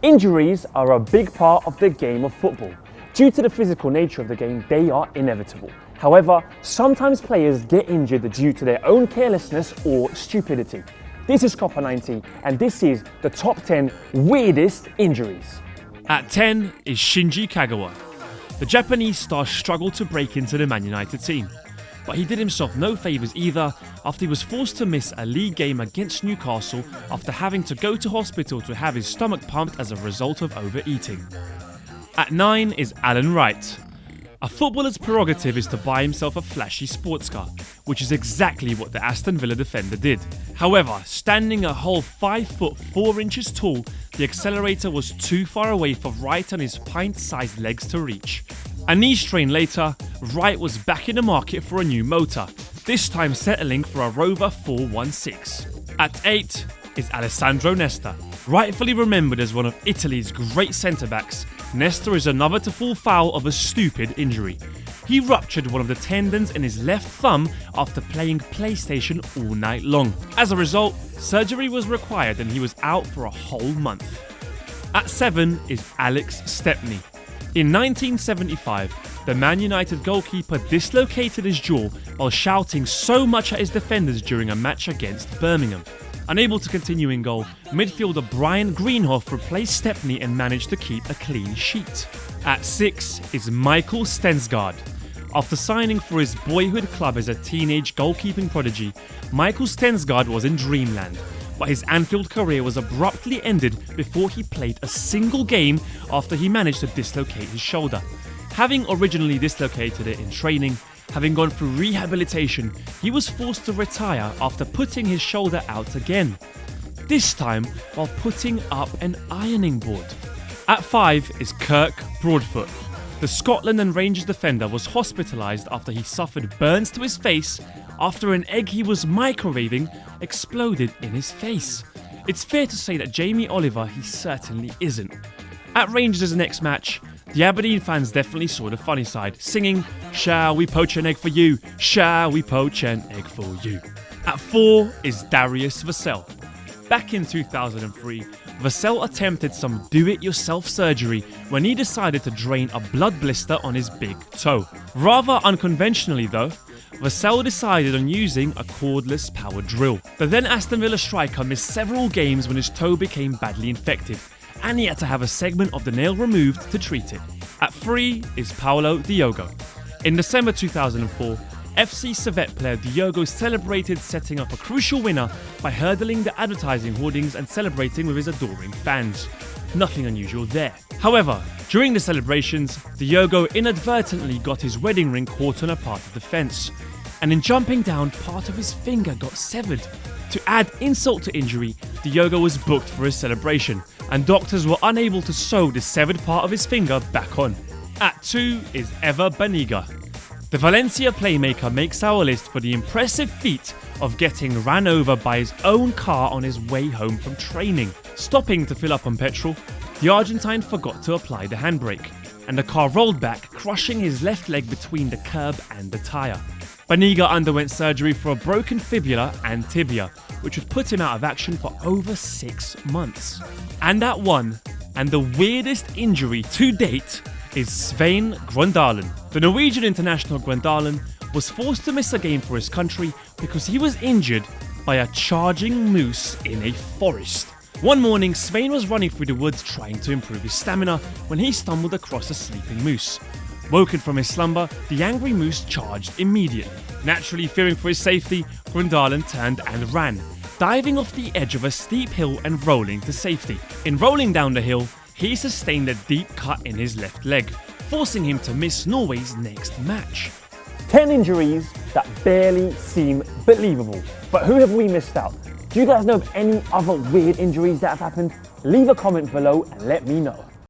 Injuries are a big part of the game of football. Due to the physical nature of the game, they are inevitable. However, sometimes players get injured due to their own carelessness or stupidity. This is Copper 90, and this is the top 10 weirdest injuries. At 10 is Shinji Kagawa. The Japanese star struggled to break into the Man United team, but he did himself no favours either after he was forced to miss a league game against Newcastle after having to go to hospital to have his stomach pumped as a result of overeating. At 9 is Alan Wright. A footballer's prerogative is to buy himself a flashy sports car, which is exactly what the Aston Villa defender did. However, standing a whole 5 foot 4 inches tall, the accelerator was too far away for Wright and his pint-sized legs to reach. A knee strain later, Wright was back in the market for a new motor, this time settling for a Rover 416. At 8 is Alessandro Nesta. Rightfully remembered as one of Italy's great centre-backs, Nesta is another to fall foul of a stupid injury. He ruptured one of the tendons in his left thumb after playing PlayStation all night long. As a result, surgery was required and he was out for a whole month. At 7 is Alex Stepney. In 1975, the Man United goalkeeper dislocated his jaw while shouting so much at his defenders during a match against Birmingham. Unable to continue in goal, midfielder Brian Greenhoff replaced Stepney and managed to keep a clean sheet. At 6 is Michael Stensgaard. After signing for his boyhood club as a teenage goalkeeping prodigy, Michael Stensgaard was in dreamland, but his Anfield career was abruptly ended before he played a single game after he managed to dislocate his shoulder. Having originally dislocated it in training, having gone through rehabilitation, he was forced to retire after putting his shoulder out again. This time while putting up an ironing board. At 5 is Kirk Bradford. The Scotland and Rangers defender was hospitalised after he suffered burns to his face after an egg he was microwaving exploded in his face. It's fair to say that Jamie Oliver he certainly isn't. At Rangers' next match, the Aberdeen fans definitely saw the funny side, singing, "Shall we poach an egg for you? Shall we poach an egg for you?" At 4 is Darius Vassell. Back in 2003, Vassell attempted some do-it-yourself surgery when he decided to drain a blood blister on his big toe. Rather unconventionally though, Vassell decided on using a cordless power drill. The then Aston Villa striker missed several games when his toe became badly infected, and he had to have a segment of the nail removed to treat it. At 3 is Paulo Diogo. In December 2004, FC Servette player Diogo celebrated setting up a crucial winner by hurdling the advertising hoardings and celebrating with his adoring fans. Nothing unusual there. However, during the celebrations, Diogo inadvertently got his wedding ring caught on a part of the fence, and in jumping down, part of his finger got severed. To add insult to injury, Diogo was booked for his celebration, and doctors were unable to sew the severed part of his finger back on. At 2 is Ever Banega. The Valencia playmaker makes our list for the impressive feat of getting ran over by his own car on his way home from training. Stopping to fill up on petrol, the Argentine forgot to apply the handbrake, and the car rolled back, crushing his left leg between the curb and the tyre. Banega underwent surgery for a broken fibula and tibia, which would put him out of action for over 6 months. And at 1, and the weirdest injury to date, is Svein Grøndalen. The Norwegian international Grøndalen was forced to miss a game for his country because he was injured by a charging moose in a forest. One morning, Svein was running through the woods trying to improve his stamina when he stumbled across a sleeping moose. Woken from his slumber, the angry moose charged immediately. Naturally fearing for his safety, Grøndalen turned and ran, diving off the edge of a steep hill and rolling to safety. In rolling down the hill, he sustained a deep cut in his left leg, forcing him to miss Norway's next match. 10 injuries that barely seem believable. But who have we missed out? Do you guys know of any other weird injuries that have happened? Leave a comment below and let me know.